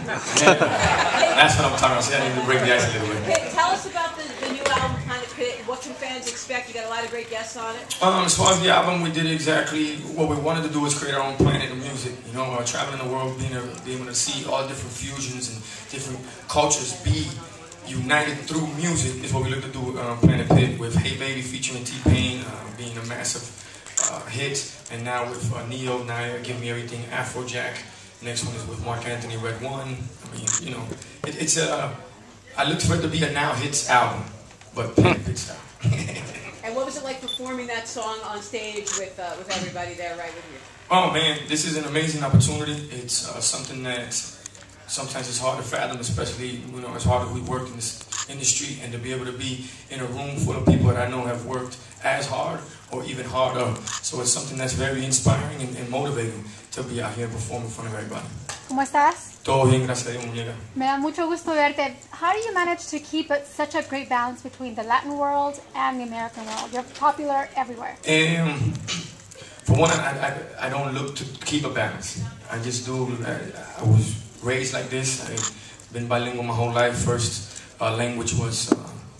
That's what I'm talking about. See, I need to break the ice a little bit. Hey, tell us about the new album, Planet Pit. What can fans expect? You got a lot of great guests on it. As far as the album, we did exactly what we wanted to do, is create our own planet of music. You know, traveling the world, being able to see all different fusions and different cultures be united through music is what we look to do. Planet Pit with Hey Baby featuring T-Pain being a massive hit, and now with Neo, Naya, Give Me Everything, Afrojack. Next one is with Mark Anthony, Red One. I mean, you know, I looked for it to be a now hits album, but Planet Pit style. And what was it like performing that song on stage with everybody there right with you? Oh man, this is an amazing opportunity. It's something that sometimes it's hard to fathom, especially, you know, as hard as we worked in this industry, and to be able to be in a room full of people that I know have worked as hard or even harder. So it's something that's very inspiring and motivating to be out here performing in front of everybody. ¿Cómo estás? Todo bien, gracias a Dios, muñeca. Me da mucho gusto verte. How do you manage to keep such a great balance between the Latin world and the American world? You're popular everywhere. For one, I don't look to keep a balance. I just do. I was raised like this. I've been bilingual my whole life. First language was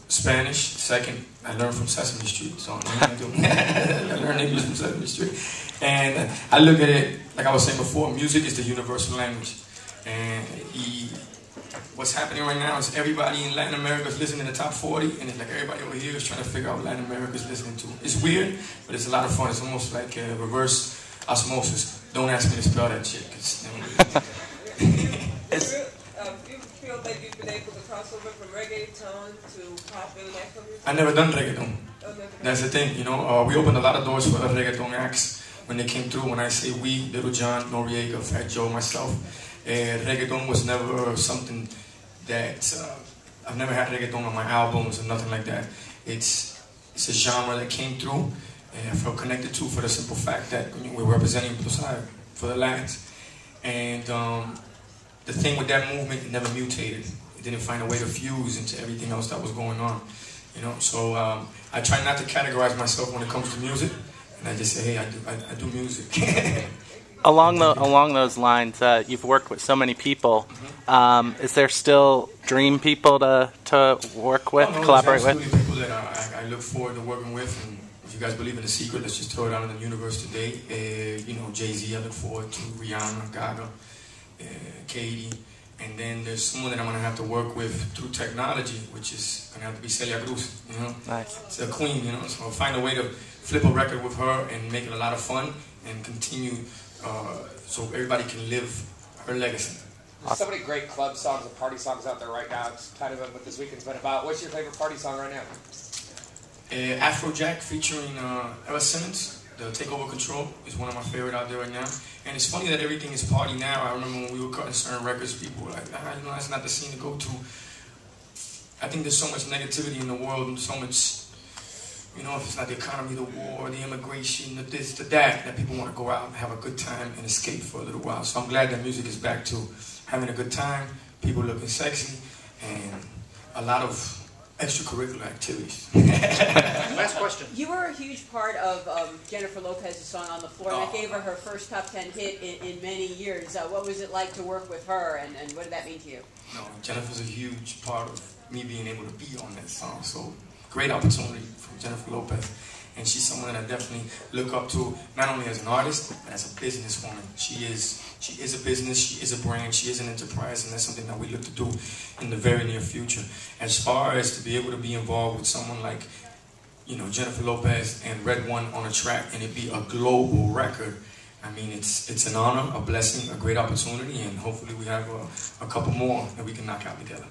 Spanish. Second, I learned from Sesame Street. So I learned English from Sesame Street. And I look at it, like I was saying before, music is the universal language. And what's happening right now is everybody in Latin America is listening to the top 40, and it's like everybody over here is trying to figure out what Latin America is listening to. It's weird, but it's a lot of fun. It's almost like a reverse osmosis. Don't ask me to spell that shit. Do you feel that you've been able to cross over from reggaeton to pop international music? I never done reggaeton. That's the thing, you know. We opened a lot of doors for the reggaeton acts when they came through. When I say we, Little John, Noriega, Fat Joe, myself, reggaeton was never something that I've never had reggaeton on my albums or nothing like that. It's a genre that came through and I felt connected to, for the simple fact that we're representing for the Latins. And the thing with that movement, it never mutated. It didn't find a way to fuse into everything else that was going on. You know, so I try not to categorize myself when it comes to music, and I just say, hey, I do music. Along those lines, you've worked with so many people. Is there still dream people to work with, collaborate with? There's people that I look forward to working with, and if you guys believe in the secret, let's just throw it out in the universe today. You know, Jay-Z, I look forward to Rihanna, Gaga, Katie, and then there's someone that I'm gonna have to work with through technology, which is gonna have to be Celia Cruz. You know, nice. It's a queen. You know, so I'll find a way to flip a record with her and make it a lot of fun and continue. So everybody can live her legacy. There's so many great club songs and party songs out there right now. It's kind of what this weekend's been about. What's your favorite party song right now? Afrojack featuring Ella Simmons, the Takeover Control, is one of my favorite out there right now. And it's funny that everything is party now. I remember when we were cutting certain records, people were like, you know, that's not the scene to go to. I think there's so much negativity in the world and so much, you know, if it's not the economy, the war, the immigration, the this, the that people want to go out and have a good time and escape for a little while. So I'm glad that music is back to having a good time, people looking sexy, and a lot of extracurricular activities. Last question. You were a huge part of Jennifer Lopez's song On the Floor, and that gave her her first top 10 hit in many years. What was it like to work with her, and what did that mean to you? No, Jennifer's a huge part of me being able to be on that song. So great opportunity from Jennifer Lopez. And she's someone that I definitely look up to, not only as an artist, but as a businesswoman. She is a business, she is a brand, she is an enterprise, and that's something that we look to do in the very near future. As far as to be able to be involved with someone like, you know, Jennifer Lopez and Red One on a track, and it be a global record, I mean, it's an honor, a blessing, a great opportunity, and hopefully we have a couple more that we can knock out together.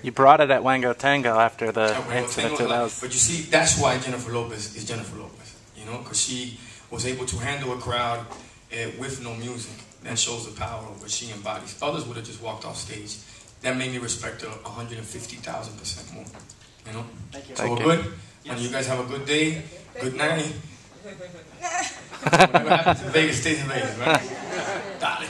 You brought it at Wango Tango after the incident. But you see, that's why Jennifer Lopez is Jennifer Lopez, you know, because she was able to handle a crowd with no music. That shows the power of what she embodies. Others would have just walked off stage. That made me respect her 150,000% more, you know? Thank you. So we're good. And you guys have a good day, good night. Whatever happens in Vegas stays in Vegas, right? Dale.